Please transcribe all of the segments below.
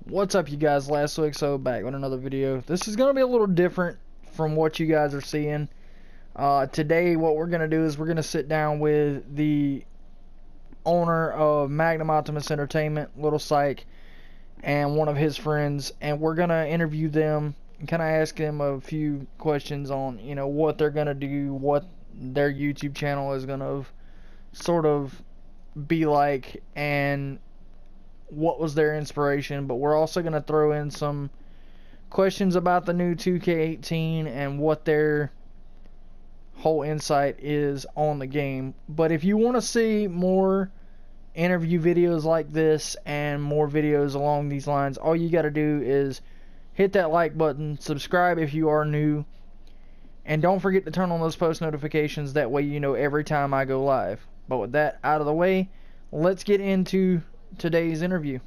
What's up, you guys? LASSO-XO back with another video. This is going to be a little different from what you guys are seeing. Today what we're going to do is we're going to sit down with the owner of Magnum Optimiss Entertainment, Little Psych, and one of his friends, and we're going to interview them and kind of ask them a few questions on, you know, what they're going to do, what their YouTube channel is going to sort of be like, and what was their inspiration. But we're also going to throw in some questions about the new 2K18 and what their whole insight is on the game. But if you want to see more interview videos like this and more videos along these lines, all you got to do is hit that like button, subscribe if you are new, and don't forget to turn on those post notifications. That way you know every time I go live. But with that out of the way, let's get into today's interview.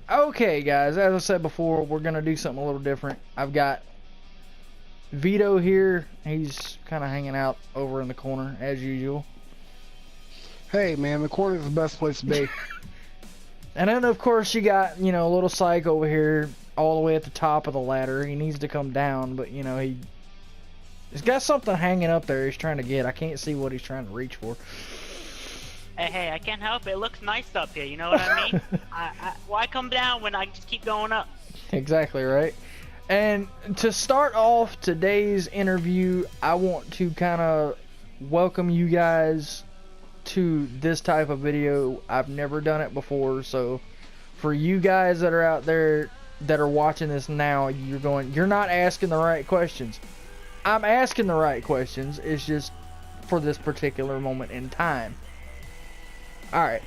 Okay, guys, as I said before, we're gonna do something a little different. I've got Veto here. He's kind of hanging out over in the corner as usual. Hey man, the corner is the best place to be. And then of course you got, you know, Little Psych over here all the way at the top of the ladder. He needs to come down, but you know, he's got something hanging up there he's trying to get. I can't see what he's trying to reach for. Hey, I can't help it. It looks nice up here, you know what I mean? Why come down when I just keep going up? Exactly right. And to start off today's interview, I want to kind of welcome you guys to this type of video. I've never done it before, so for you guys that are out there that are watching this now, you're not asking the right questions. I'm asking the right questions. It's just for this particular moment in time. Alright,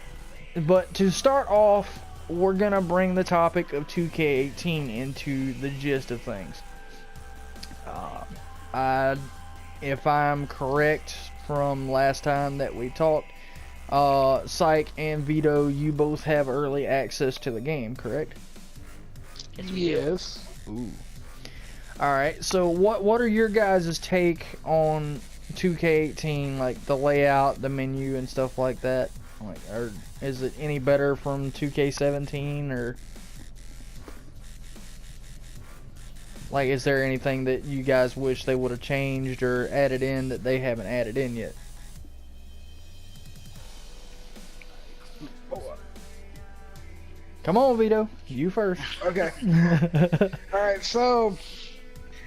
but to start off, we're gonna bring the topic of 2K18 into the gist of things. If I'm correct from last time that we talked, Psych and Veto, you both have early access to the game, correct? Yes. Ooh. Alright, so what are your guys' take on 2K18, like the layout, the menu, and stuff like that? Like, or is it any better from 2K17, or like, is there anything that you guys wish they would have changed or added in that they haven't added in yet? Come on, Vito, you first. Okay. Alright, so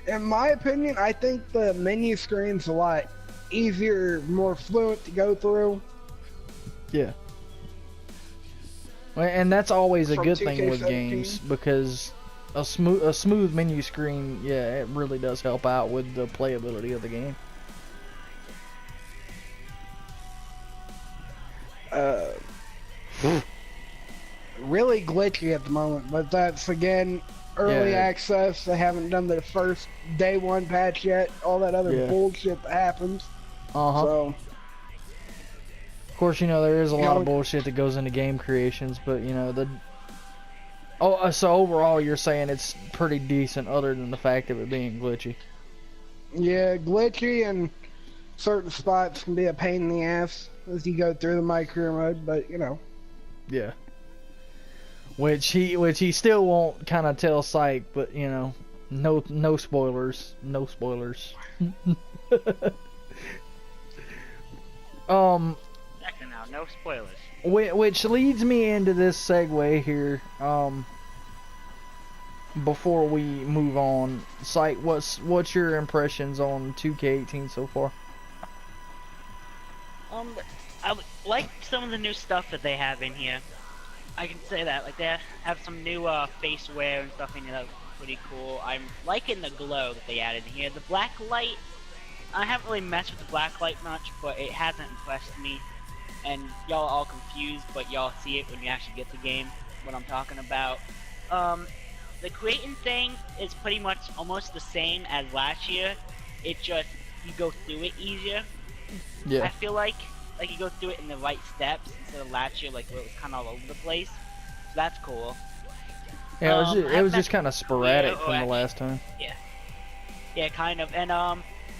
in my opinion, I think the menu screen's a lot easier, more fluent to go through. Yeah. Well, and that's always a good thing with 2K17. games, because a smooth menu screen, yeah, it really does help out with the playability of the game. Really glitchy at the moment, but that's again early access. They haven't done the first day one patch yet. All that other bullshit that happens. So, of course, you know, there is a lot of bullshit that goes into game creations, but you know, so overall you're saying it's pretty decent, other than the fact of it being glitchy. Yeah, glitchy, and certain spots can be a pain in the ass as you go through the my career mode, but you know. Yeah. Which he still won't kind of tell Psych, but you know, no spoilers, no spoilers. No spoilers. Which leads me into this segue here. Before we move on, Psych, what's your impressions on 2K18 so far? I like some of the new stuff that they have in here. I can say that, like, they have some new face wear and stuff in here that's pretty cool. I'm liking the glow that they added in here. The black light, I haven't really messed with the black light much, but it hasn't impressed me. And y'all are all confused, but y'all see it when you actually get the game, what I'm talking about. The creating thing is pretty much almost the same as last year. It just, you go through it easier. Yeah. I feel like you go through it in the right steps instead of last year, like where it was kind of all over the place. So that's cool. Yeah, it was just kind of sporadic from the last time. Yeah, kind of. And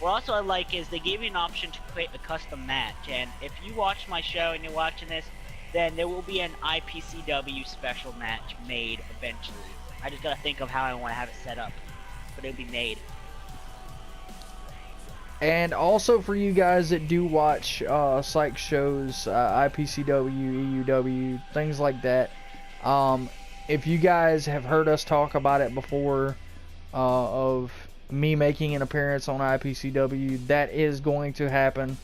What also I like is they gave you an option to create a custom match, and if you watch my show and you're watching this, then there will be an IPCW special match made eventually. I just gotta think of how I want to have it set up, but it'll be made. And also for you guys that do watch psych shows, IPCW, EUW, things like that, if you guys have heard us talk about it before, of me making an appearance on IPCW, that is going to happen.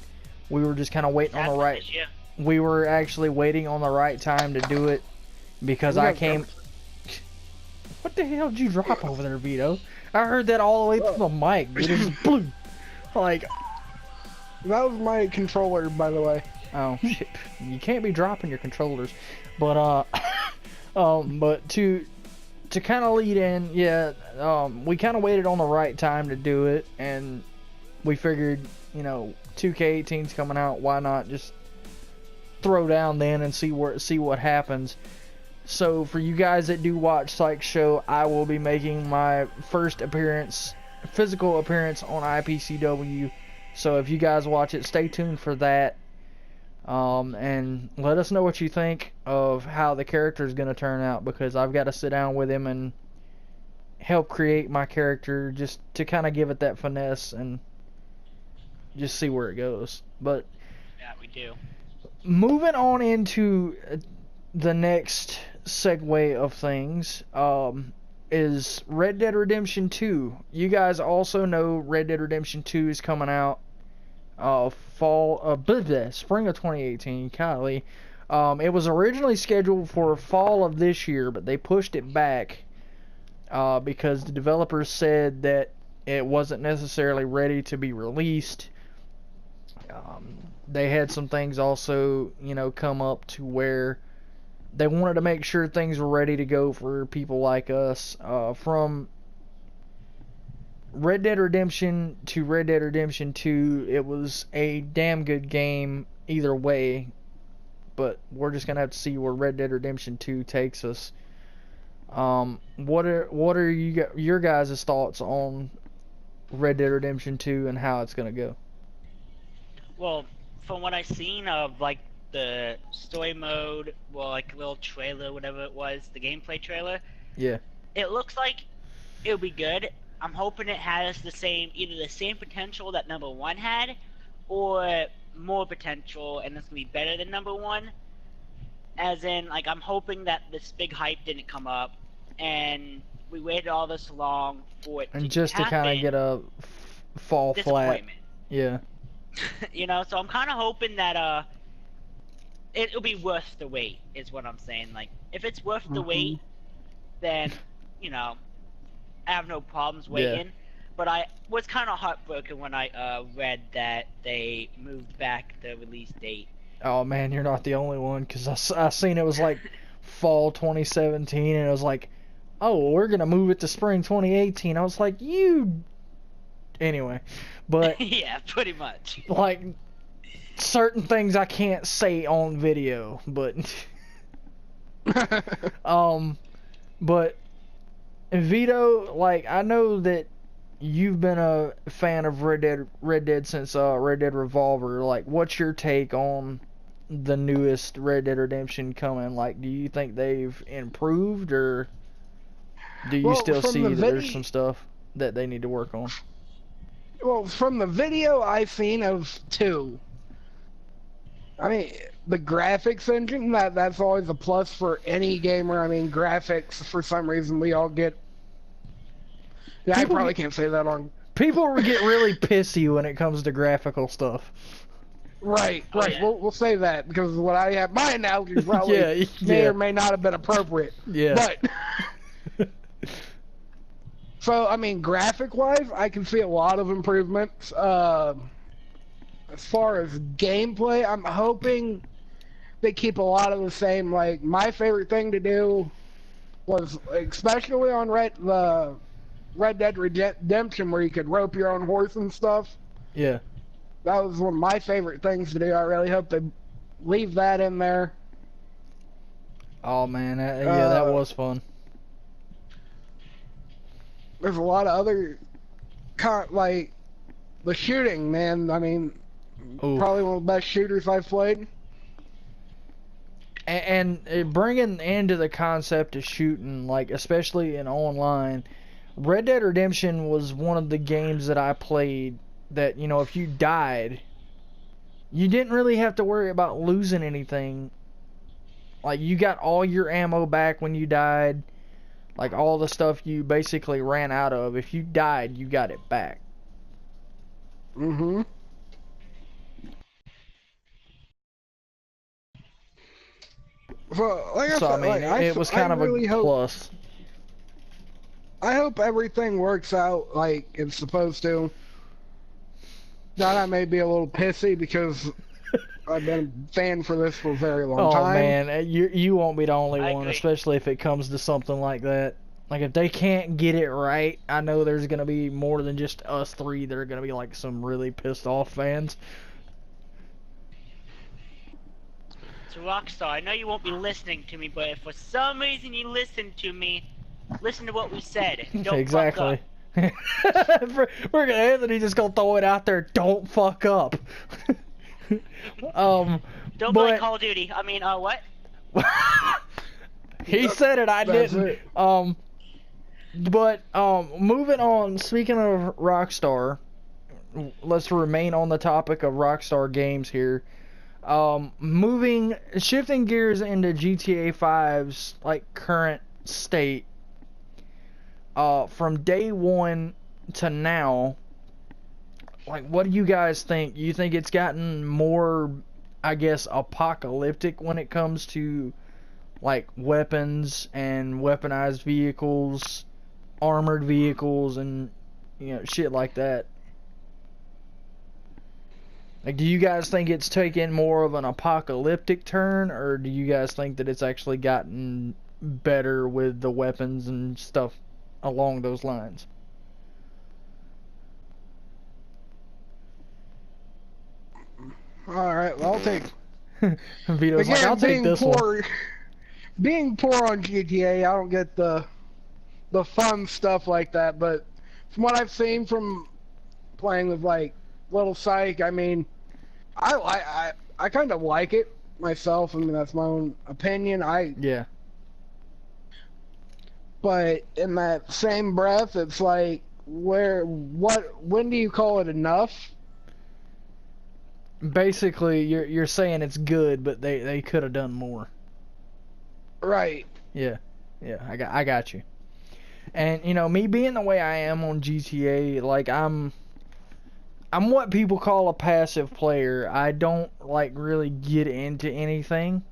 We were just kind of waiting on the right. We were actually waiting on the right time to do it because I came. What the hell did you drop over there, Veto? I heard that all the way through the mic. Dude. It just blew. Like. That was my controller, by the way. Oh shit! You can't be dropping your controllers, but but to kind of lead in, yeah, we kind of waited on the right time to do it, and we figured, you know, 2K18's coming out, why not just throw down then and see what happens. So for you guys that do watch Psych Show, I will be making my first physical appearance on IPCW. So if you guys watch it, stay tuned for that. And let us know what you think of how the character is going to turn out, because I've got to sit down with him and help create my character just to kind of give it that finesse and just see where it goes. But yeah, we do. Moving on into the next segue of things, is Red Dead Redemption 2. You guys also know Red Dead Redemption 2 is coming out spring of 2018. Golly. It was originally scheduled for fall of this year, but they pushed it back because the developers said that it wasn't necessarily ready to be released. They had some things also, you know, come up to where they wanted to make sure things were ready to go for people like us. From Red Dead Redemption to Red Dead Redemption 2, it was a damn good game either way, but we're just gonna have to see where Red Dead Redemption 2 takes us. What are your guys' thoughts on Red Dead Redemption 2 and how it's gonna go? Well, from what I've seen of like the story mode, well, like a little trailer, whatever it was, the gameplay trailer. Yeah. It looks like it'll be good. I'm hoping it has either the same potential that number 1 had, or more potential, and it's gonna be better than number 1. As in, like, I'm hoping that this big hype didn't come up, and we waited all this long for it and just to kind of get a fall flat. Yeah. You know, so I'm kind of hoping that it'll be worth the wait, is what I'm saying. Like, if it's worth the wait, then, you know, I have no problems waiting. Yeah. But I was kind of heartbroken when I read that they moved back the release date. Oh man, you're not the only one, because I seen it was like fall 2017, and it was like, oh, we're gonna move it to spring 2018. I was like, anyway, but yeah, pretty much. Like, certain things I can't say on video, but but Veto, like, I know that you've been a fan of Red Dead since Red Dead Revolver. Like, what's your take on the newest Red Dead Redemption coming? Like, do you think they've improved, or do you still see that there's some stuff that they need to work on? Well, from the video I've seen of 2, I mean, the graphics engine, that's always a plus for any gamer. I mean, graphics, for some reason, we all get... Yeah, I probably can't say that on... People get really pissy when it comes to graphical stuff. Right. Yeah. We'll say that, because what I have... My analogy probably may or may not have been appropriate. Yeah. But... So, I mean, graphic-wise, I can see a lot of improvements. As far as gameplay, I'm hoping they keep a lot of the same. Like, my favorite thing to do was, especially on Red Dead Redemption, where you could rope your own horse and stuff. Yeah. That was one of my favorite things to do. I really hope they leave that in there. Oh, man. That was fun. There's a lot of other, like, the shooting, man. I mean, Ooh. probably one of the best shooters I've played. And bringing into the concept of shooting, like especially in online, Red Dead Redemption was one of the games that I played that, you know, if you died, you didn't really have to worry about losing anything. Like, you got all your ammo back when you died. Like, all the stuff you basically ran out of, if you died, you got it back. Mm-hmm. So, like I said, I mean, it was kind of a plus. I hope everything works out like it's supposed to. Now, I may be a little pissy because I've been a fan for this for a very long time. Oh, man, you won't be the only one, especially if it comes to something like that. Like, if they can't get it right, I know there's going to be more than just us three. There are going to be, like, some really pissed off fans. So, Rockstar, I know you won't be listening to me, but if for some reason you listen to me, listen to what we said. Don't exactly. fuck up. Anthony just gonna throw it out there. Don't fuck up. Don't play Call of Duty. I mean, what? He said it. I didn't. Moving on. Speaking of Rockstar, let's remain on the topic of Rockstar games here. Shifting gears into GTA 5's like current state. From day one to now, like, what do you guys think? You think it's gotten more, I guess, apocalyptic when it comes to, like, weapons and weaponized vehicles, armored vehicles, and, you know, shit like that? Like, do you guys think it's taken more of an apocalyptic turn, or do you guys think that it's actually gotten better with the weapons and stuff along those lines? Alright, well, I'll take... Vito's like, I'll take this one. Being poor on GTA, I don't get the fun stuff like that, but from what I've seen from playing with, like, Little Psych, I mean, I kind of like it myself. I mean, that's my own opinion. Yeah. But in that same breath, it's like, when do you call it enough? Basically, you're saying it's good, but they could have done more. Right. Yeah, I got you. And you know, me being the way I am on GTA, like I'm what people call a passive player. I don't like really get into anything.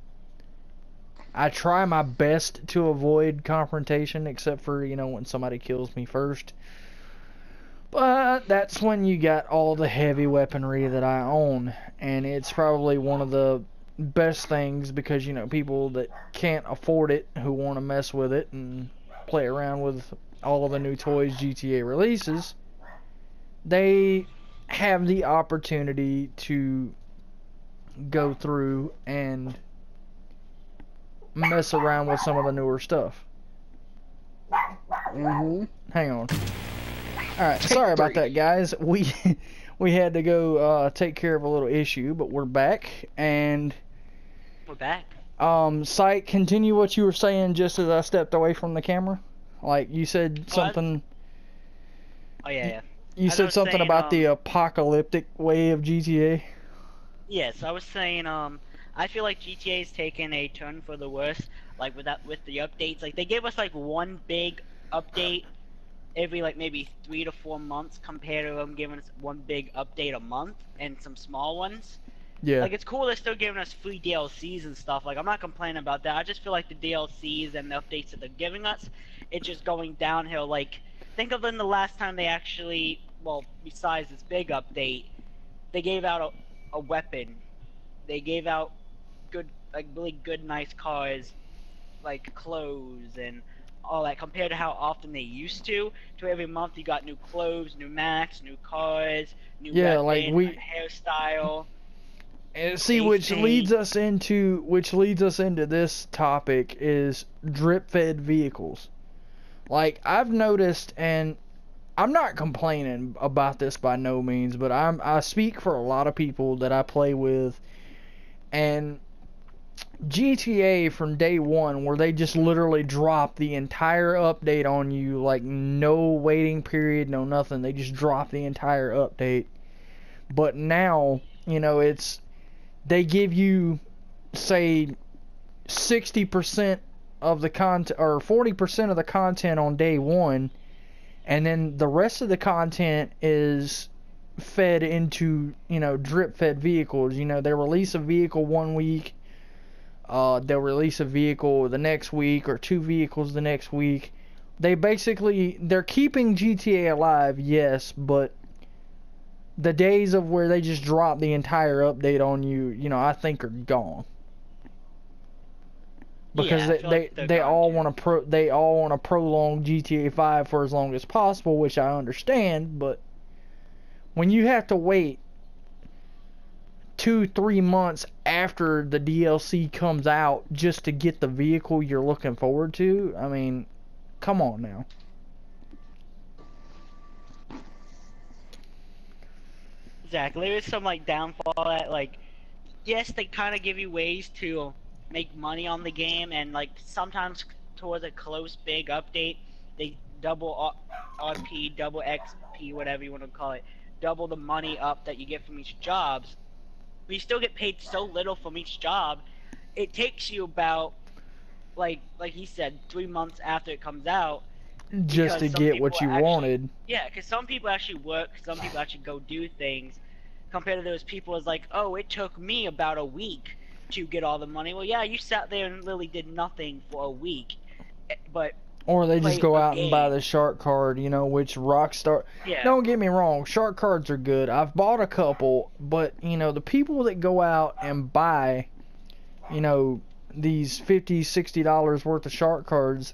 I try my best to avoid confrontation, except for, you know, when somebody kills me first. But that's when you got all the heavy weaponry that I own, and it's probably one of the best things because, you know, people that can't afford it, who want to mess with it and play around with all of the new toys GTA releases, they have the opportunity to go through and mess around with some of the newer stuff. Mm-hmm. Hang on. Alright, sorry about that, guys. We had to go take care of a little issue, but we're back, and we're back. Sight, continue what you were saying just as I stepped away from the camera. Like, you said something... Oh, yeah. You said something about the apocalyptic way of GTA? Yes, I was saying, I feel like GTA's taken a turn for the worse, like, with the updates. Like, they gave us, like, one big update every, like, maybe 3 to 4 months, compared to them giving us one big update a month, and some small ones. Yeah. Like, it's cool they're still giving us free DLCs and stuff. Like, I'm not complaining about that. I just feel like the DLCs and the updates that they're giving us, it's just going downhill. Like, think of when the last time they actually, well, besides this big update, they gave out a weapon. They gave out good, like, really good, nice cars, like, clothes, and all that, compared to how often they used to every month you got new clothes, new maps, new cars, new weapon, hairstyle. And see, which leads us into this topic is drip-fed vehicles. Like, I've noticed, and I'm not complaining about this by no means, but I speak for a lot of people that I play with, and GTA from day one, where they just literally drop the entire update on you, like no waiting period, no nothing. They just drop the entire update. But now, you know, they give you, say, 60% of the content, or 40% of the content on day one, and then the rest of the content is fed into, you know, drip fed vehicles. You know, they release a vehicle one week, they'll release a vehicle the next week, or 2 vehicles the next week. They're keeping GTA alive, yes, but the days of where they just drop the entire update on you, you know, I think are gone. Because they all want to prolong GTA 5 for as long as possible, which I understand, but when you have to wait 2-3 months after the DLC comes out just to get the vehicle you're looking forward to, I mean, come on now. Exactly. There is some like downfall that, like, yes, they kind of give you ways to make money on the game, and like sometimes towards a close big update, they double RP, double XP, whatever you want to call it, double the money up that you get from each jobs. But you still get paid so little from each job. It takes you about, like he said, 3 months after it comes out, just to get what you wanted. Yeah, because some people actually work, some people actually go do things, compared to those people as like, oh, it took me about a week to get all the money. Well, yeah, you sat there and literally did nothing for a week, but... Or they just go out and buy the shark card, you know, which Rockstar... Yeah. Don't get me wrong, shark cards are good. I've bought a couple, but, you know, the people that go out and buy, you know, these $50, $60 worth of shark cards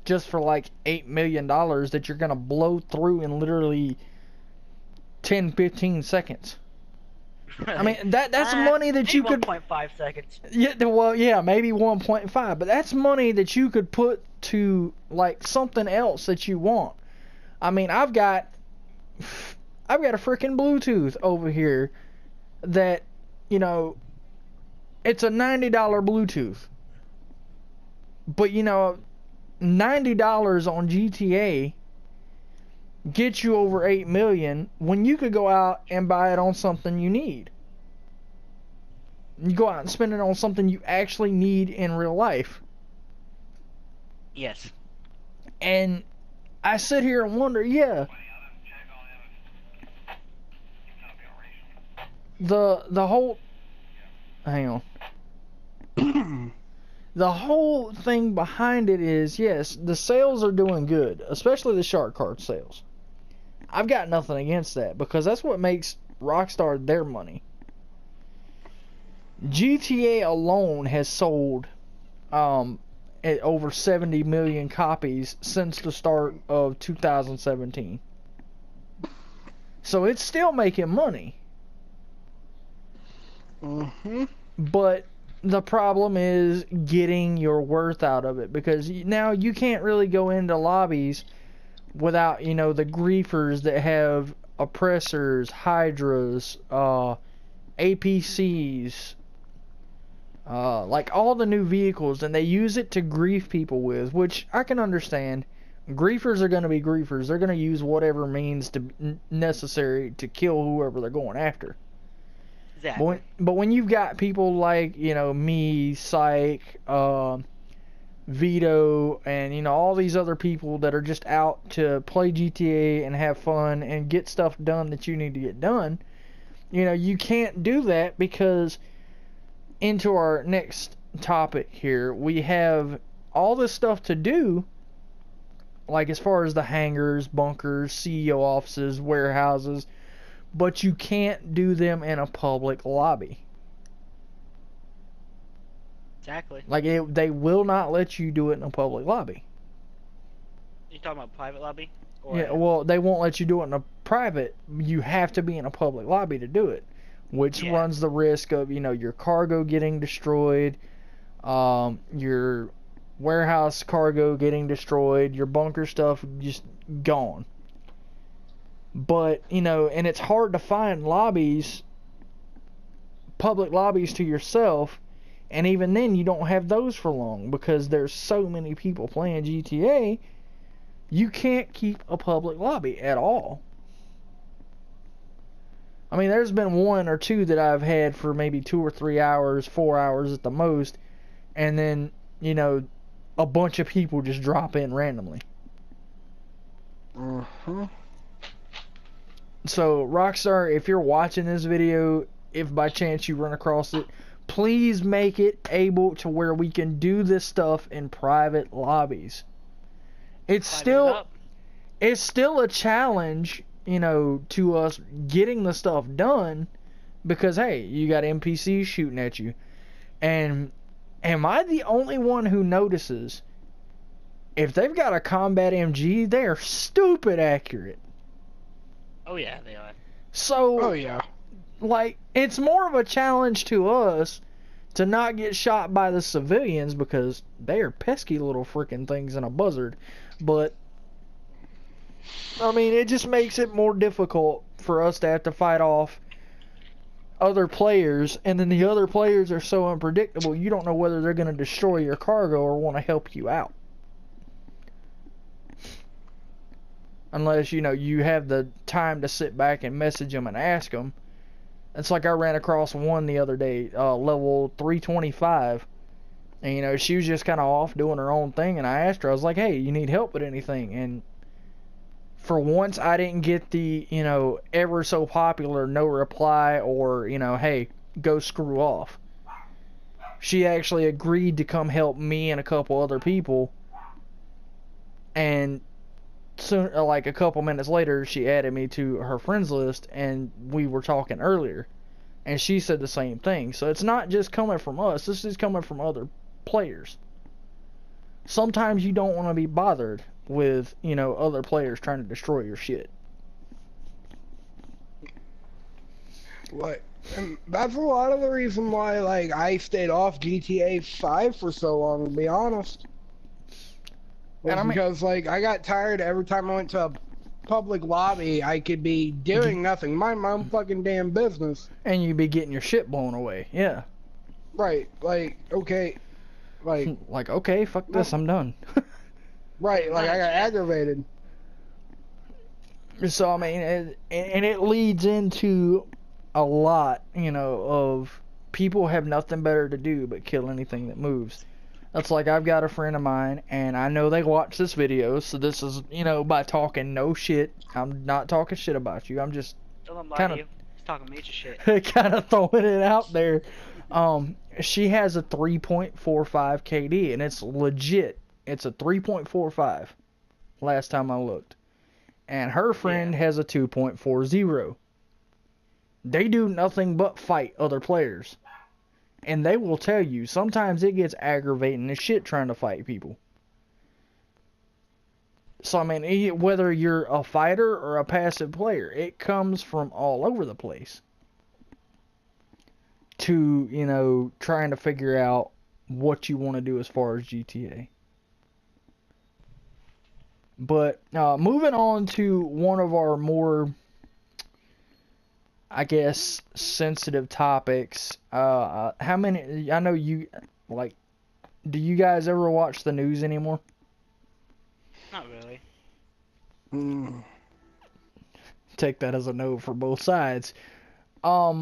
just for like $8 million that you're going to blow through in literally 10-15 seconds. I mean, that's money that you could... 1.5 seconds. Yeah, well, yeah, maybe 1.5, but that's money that you could put to, like, something else that you want. I mean, I've got a freaking Bluetooth over here that, you know, it's a $90 Bluetooth. But, you know, $90 on GTA gets you over 8 million when you could go out and buy it on something you need. You go out and spend it on something you actually need in real life. Yes. And I sit here and wonder, yeah, the whole... Hang on. The whole thing behind it is, yes, the sales are doing good, especially the shark card sales. I've got nothing against that, because that's what makes Rockstar their money. GTA alone has sold at over 70 million copies since the start of 2017. So it's still making money. Mm-hmm. But the problem is getting your worth out of it, because now you can't really go into lobbies without, you know, the griefers that have oppressors, hydras, APCs, like all the new vehicles, and they use it to grief people with, which I can understand. Griefers are going to be griefers. They're going to use whatever means to necessary to kill whoever they're going after. Exactly. But when you've got people like, you know, me, Psych, Veto, and, you know, all these other people that are just out to play GTA and have fun and get stuff done that you need to get done, you know, you can't do that, because into our next topic here, we have all this stuff to do, like as far as the hangars, bunkers, CEO offices, warehouses, but you can't do them in a public lobby. Exactly. Like, they will not let you do it in a public lobby. You talking about private lobby? Or... Yeah, well, they won't let you do it in a private. You have to be in a public lobby to do it, which runs the risk of, you know, your cargo getting destroyed, your warehouse cargo getting destroyed, your bunker stuff just gone. But, you know, and it's hard to find lobbies, public lobbies to yourself, and even then you don't have those for long because there's so many people playing GTA, you can't keep a public lobby at all. I mean, there's been 1 or 2 that I've had for maybe 2 or 3 hours, 4 hours at the most, and then, you know, a bunch of people just drop in randomly. So, Rockstar, if you're watching this video, if by chance you run across it, please make it able to where we can do this stuff in private lobbies. It's still a challenge, you know, to us getting the stuff done, because hey, you got NPCs shooting at you. And am I the only one who notices if they've got a combat MG, they are stupid accurate? Oh yeah, they are. So, oh yeah, like, it's more of a challenge to us to not get shot by the civilians because they are pesky little freaking things in a buzzard. But I mean, it just makes it more difficult for us to have to fight off other players, and then the other players are so unpredictable, you don't know whether they're going to destroy your cargo or want to help you out. Unless, you know, you have the time to sit back and message them and ask them. It's like I ran across one the other day, level 325. And, you know, she was just kind of off doing her own thing. And I asked her, I was like, hey, you need help with anything? And for once, I didn't get the, you know, ever so popular no reply or, you know, hey, go screw off. She actually agreed to come help me and a couple other people. And soon, like a couple minutes later, she added me to her friends list, and we were talking earlier, and she said the same thing. So it's not just coming from us, this is coming from other players. Sometimes you don't want to be bothered with, you know, other players trying to destroy your shit. Like, and that's a lot of the reason why, like, I stayed off GTA 5 for so long, to be honest. Because, like, I got tired every time I went to a public lobby, I could be doing nothing, mind my own fucking damn business. And you'd be getting your shit blown away, yeah. Right, like, okay, like... like, okay, fuck this, I'm done. Right, like, I got aggravated. So, I mean, and it leads into a lot, you know, of people have nothing better to do but kill anything that moves. That's like, I've got a friend of mine, and I know they watch this video, so this is, you know, by talking no shit. I'm not talking shit about you. I'm just kind of talking major shit. kind of throwing it out there. She has a 3.45 KD, and it's legit. It's a 3.45 last time I looked. And her friend has a 2.40. They do nothing but fight other players. And they will tell you, sometimes it gets aggravating as shit trying to fight people. So, I mean, whether you're a fighter or a passive player, it comes from all over the place. To, you know, trying to figure out what you want to do as far as GTA. But, moving on to one of our more, I guess, sensitive topics. How many, I know you, like, do you guys ever watch the news anymore? Not really. Take that as a no for both sides. I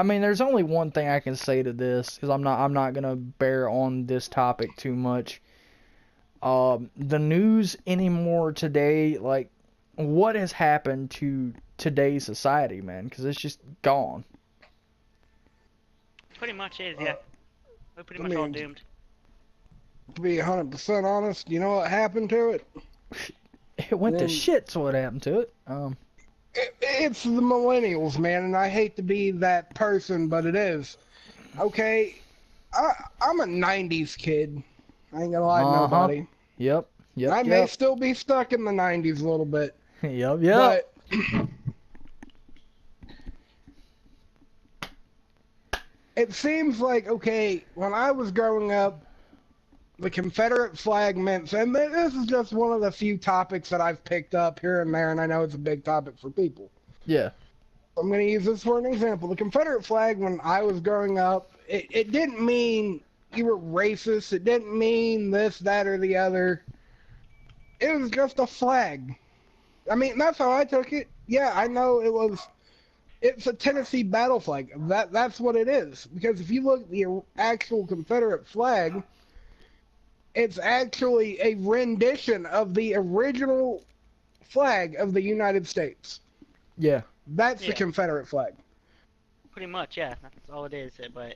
mean, there's only one thing I can say to this, because I'm not gonna bear on this topic too much. The news anymore today, like, what has happened to today's society, man? Because it's just gone. Pretty much is, yeah. We're pretty much all doomed. To be 100% honest, you know what happened to it? It went to shit's what happened to it. It's the millennials, man, and I hate to be that person, but it is. Okay, I'm a 90s kid. I ain't gonna lie to nobody. Yep. I may still be stuck in the 90s a little bit. Yep. But it seems like, okay, when I was growing up, the Confederate flag meant, and this is just one of the few topics that I've picked up here and there, and I know it's a big topic for people. Yeah. I'm going to use this for an example. The Confederate flag, when I was growing up, it didn't mean you were racist. It didn't mean this, that, or the other. It was just a flag. I mean, that's how I took it. Yeah, I know it's a Tennessee battle flag. That's what it is. Because if you look at the actual Confederate flag, it's actually a rendition of the original flag of the United States. Yeah. That's the Confederate flag. Pretty much, yeah. That's all it is. But,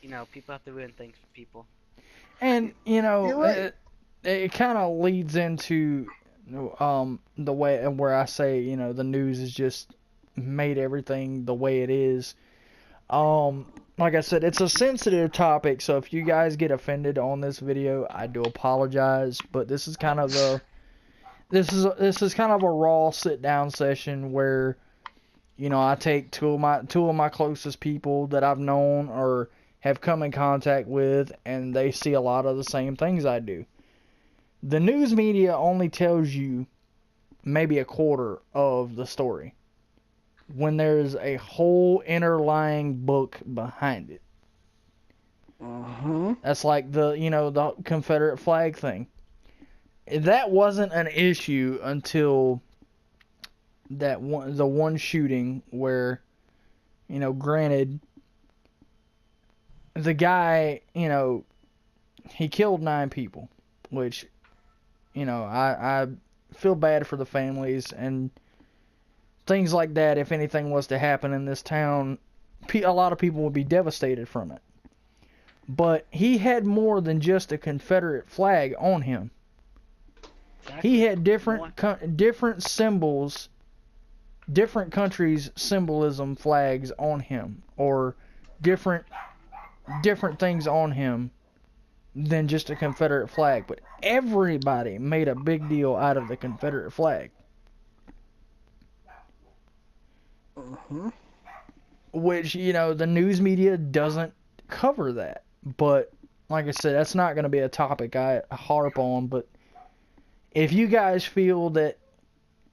you know, people have to ruin things for people. And, you know, right. it kind of leads into the way where I say, you know, the news has just made everything the way it is. Like I said, it's a sensitive topic, so if you guys get offended on this video, I do apologize. But this is kind of this is kind of a raw sit down session where, you know, I take two of my closest people that I've known or have come in contact with, and they see a lot of the same things I do. The news media only tells you maybe a quarter of the story, when there's a whole underlying book behind it. That's like the Confederate flag thing. That wasn't an issue until the one shooting where, you know, granted, the guy, you know, he killed 9 people, which, you know, I feel bad for the families and things like that. If anything was to happen in this town, a lot of people would be devastated from it. But he had more than just a Confederate flag on him. Exactly. He had different symbols, different countries' symbolism flags on him, or different things on him than just a Confederate flag. But everybody made a big deal out of the Confederate flag. Which, you know, the news media doesn't cover that. But like I said, that's not going to be a topic I harp on. But if you guys feel that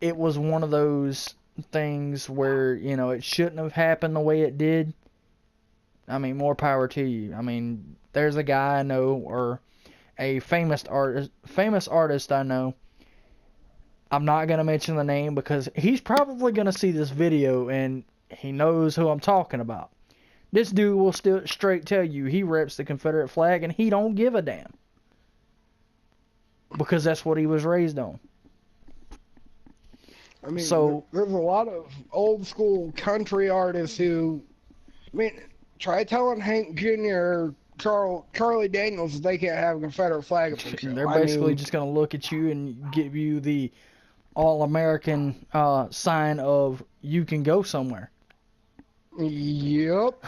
it was one of those things where, you know, it shouldn't have happened the way it did, I mean, more power to you. I mean, there's a guy I know, or a famous artist I know. I'm not going to mention the name because he's probably going to see this video and he knows who I'm talking about. This dude will still straight tell you he reps the Confederate flag and he don't give a damn. Because that's what he was raised on. I mean, so there's a lot of old school country artists who, I mean, try telling Hank Jr. or Charlie Daniels that they can't have a Confederate flag up their show. They're basically just going to look at you and give you the all-American sign of you can go somewhere. Yep.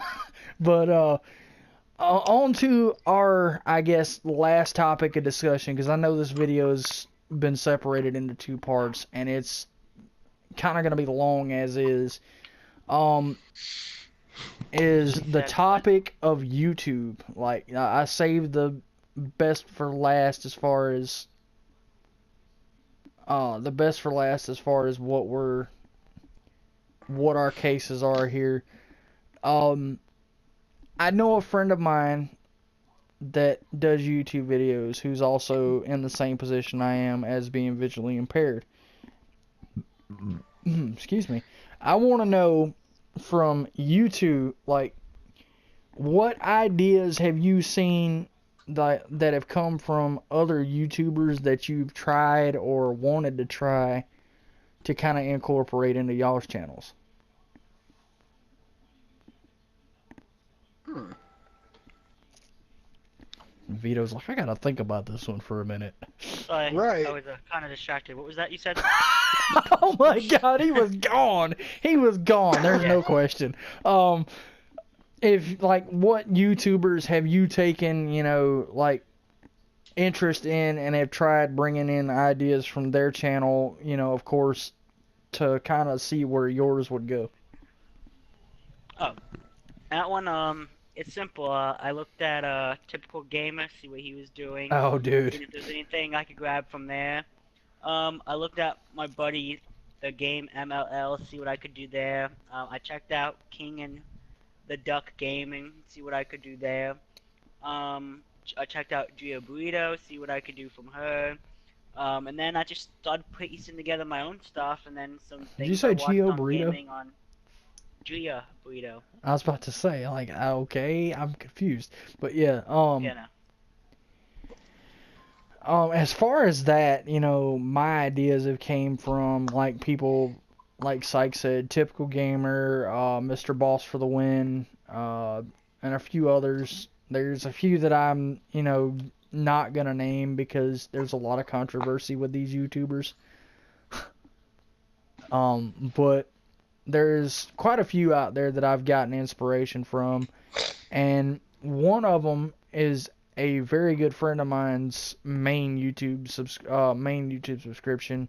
But on to our, I guess, last topic of discussion, because I know this video has been separated into 2 parts, and it's kind of going to be long as is. Is the topic of YouTube. Like, I saved the best for last as far as what our cases are here. I know a friend of mine that does YouTube videos who's also in the same position I am as being visually impaired. Excuse me. I want to know from YouTube, like, what ideas have you seen that have come from other YouTubers that you've tried or wanted to try to kind of incorporate into y'all's channels? Vito's like, I gotta think about this one for a minute. Right. I was kind of distracted. What was that you said? Oh my God, he was gone. He was gone. There's no question. If, like, what YouTubers have you taken, you know, like, interest in and have tried bringing in ideas from their channel, you know, of course, to kind of see where yours would go? Oh, that one, it's simple. I looked at Typical Gamer, see what he was doing, Oh, see dude. if there's anything I could grab from there. I looked at my buddy, the game MLL, see what I could do there. I checked out King and the Duck Gaming, see what I could do there. I checked out Gia Burrito, see what I could do from her. And then I just started piecing together my own stuff, and then some Did you things I say watched Gio on Burrito? gaming on Gia Burrito. I was about to say, like, okay, I'm confused. But yeah, Yeah, no. as far as that, you know, my ideas have came from, like, people, like Syke said, Typical Gamer, Mr. Boss for the Win, and a few others. There's a few that I'm, you know, not gonna name because there's a lot of controversy with these YouTubers. But there's quite a few out there that I've gotten inspiration from, and one of them is a very good friend of mine's main YouTube subscription.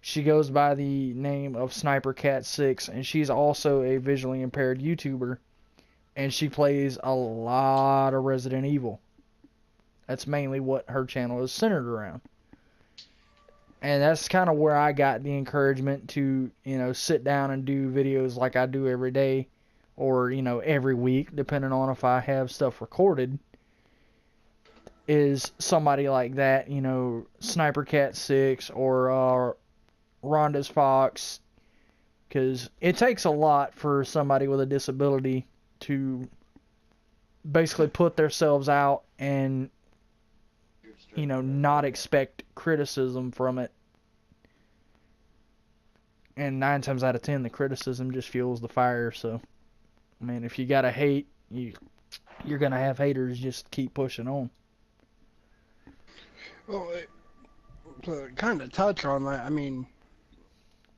She goes by the name of Sniper Cat 6, and she's also a visually impaired YouTuber, and she plays a lot of Resident Evil. That's mainly what her channel is centered around. And that's kind of where I got the encouragement to, you know, sit down and do videos like I do every day, or, you know, every week, depending on if I have stuff recorded, is somebody like that, you know, Sniper Cat 6 or Ronda's Fox, because it takes a lot for somebody with a disability to basically put themselves out and, you know, not expect criticism from it. And 9 times out of 10, the criticism just fuels the fire. So, I mean, if you gotta hate, you're gonna have haters. Just keep pushing on. Well, to kind of touch on that, I mean,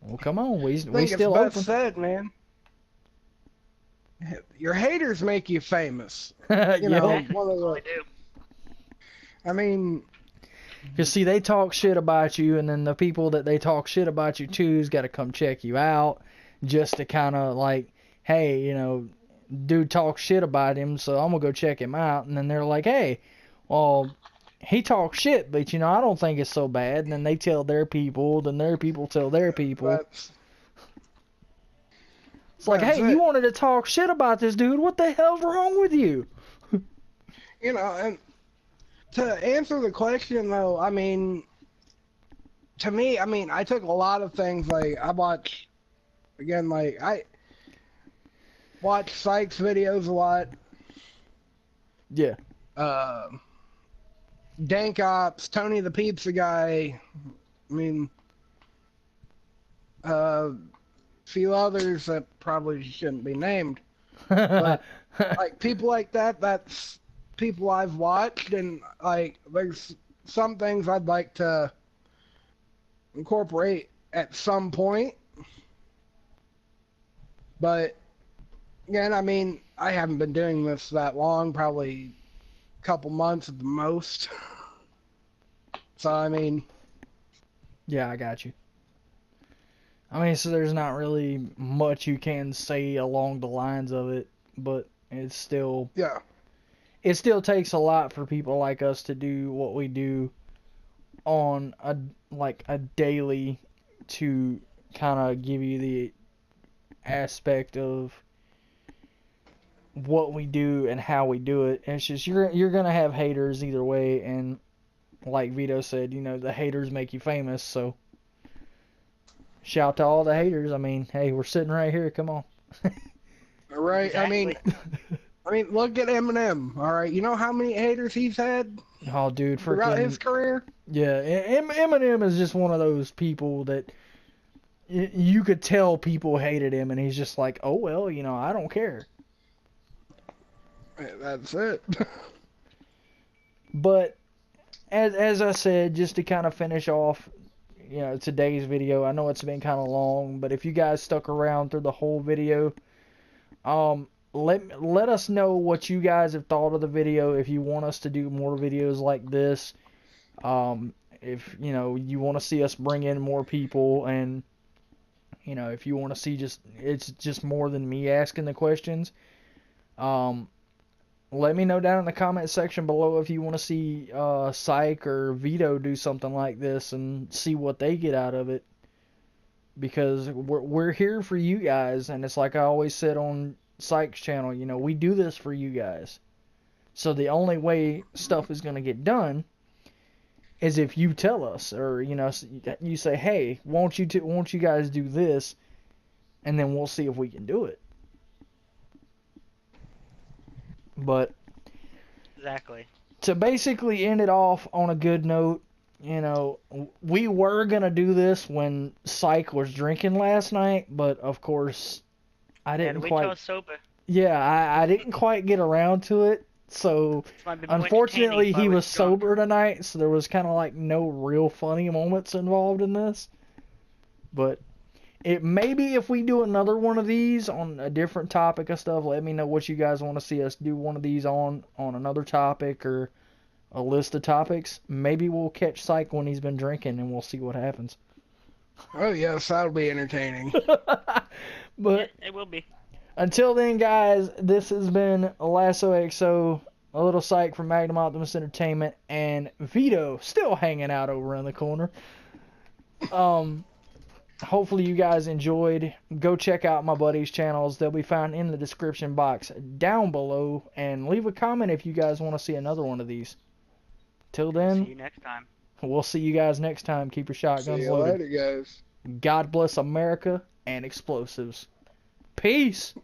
well, come on, we still open. Best said, man. Your haters make you famous. You know, one of the, do. I mean, because see, they talk shit about you, and then the people that they talk shit about you to's got to come check you out, just to kind of like, hey, you know, dude talks shit about him, so I'm gonna go check him out. And then they're like, hey, well, he talks shit, but you know, I don't think it's so bad. And then they tell their people, then their people tell their people. It's like, hey, you wanted to talk shit about this dude. What the hell's wrong with you? You know, and to answer the question, though, I mean, to me, I mean, I took a lot of things, like, I watch, again, like, I watch Syke's videos a lot. Yeah. Dank Ops, Tony the Pizza Guy, I mean, few others that probably shouldn't be named. But, like, people like that, that's people I've watched, and, like, there's some things I'd like to incorporate at some point. But, again, I mean, I haven't been doing this that long, probably a couple months at the most. So, I mean... Yeah, I got you. I mean, so there's not really much you can say along the lines of it, but it's still... Yeah. It still takes a lot for people like us to do what we do on a daily, to kind of give you the aspect of what we do and how we do it. And it's just you're gonna have haters either way, and like Veto said, you know, the haters make you famous. So shout to all the haters. I mean, hey, we're sitting right here. Come on. All right. Exactly. I mean, look at Eminem. All right, you know how many haters he's had? Oh, dude, throughout his career. Yeah, Eminem is just one of those people that you could tell people hated him, and he's just like, oh well, you know, I don't care. That's it. But as I said, just to kind of finish off, you know, today's video, I know it's been kind of long, but if you guys stuck around through the whole video, let us know what you guys have thought of the video. If you want us to do more videos like this, if you know you want to see us bring in more people, and you know, if you want to see it's just more than me asking the questions, let me know down in the comment section below if you want to see Psych or Veto do something like this and see what they get out of it. Because we're here for you guys, and it's like I always said on Psych's channel, you know, we do this for you guys. So the only way stuff is going to get done is if you tell us, or you know, you say, hey, won't you guys do this, and then we'll see if we can do it. But exactly, to basically end it off on a good note, you know, we were gonna do this when Psych was drinking last night, but of course I didn't quite. I was sober. Yeah, I didn't quite get around to it. So unfortunately, he was sober tonight, so there was kind of like no real funny moments involved in this. But it maybe if we do another one of these on a different topic of stuff, let me know what you guys want to see us do one of these on another topic or a list of topics. Maybe we'll catch Psych when he's been drinking and we'll see what happens. Oh yes, that'll be entertaining. But it will be. Until then, guys, this has been LASSO-XO, a little Psych from Magnum Optimiss Entertainment, and Veto still hanging out over in the corner. Hopefully you guys enjoyed. Go check out my buddies' channels. They'll be found in the description box down below, and leave a comment if you guys want to see another one of these. Till then, see you next time. We'll see you guys next time. Keep your shotguns loaded. See you later, guys. God bless America and explosives. Peace.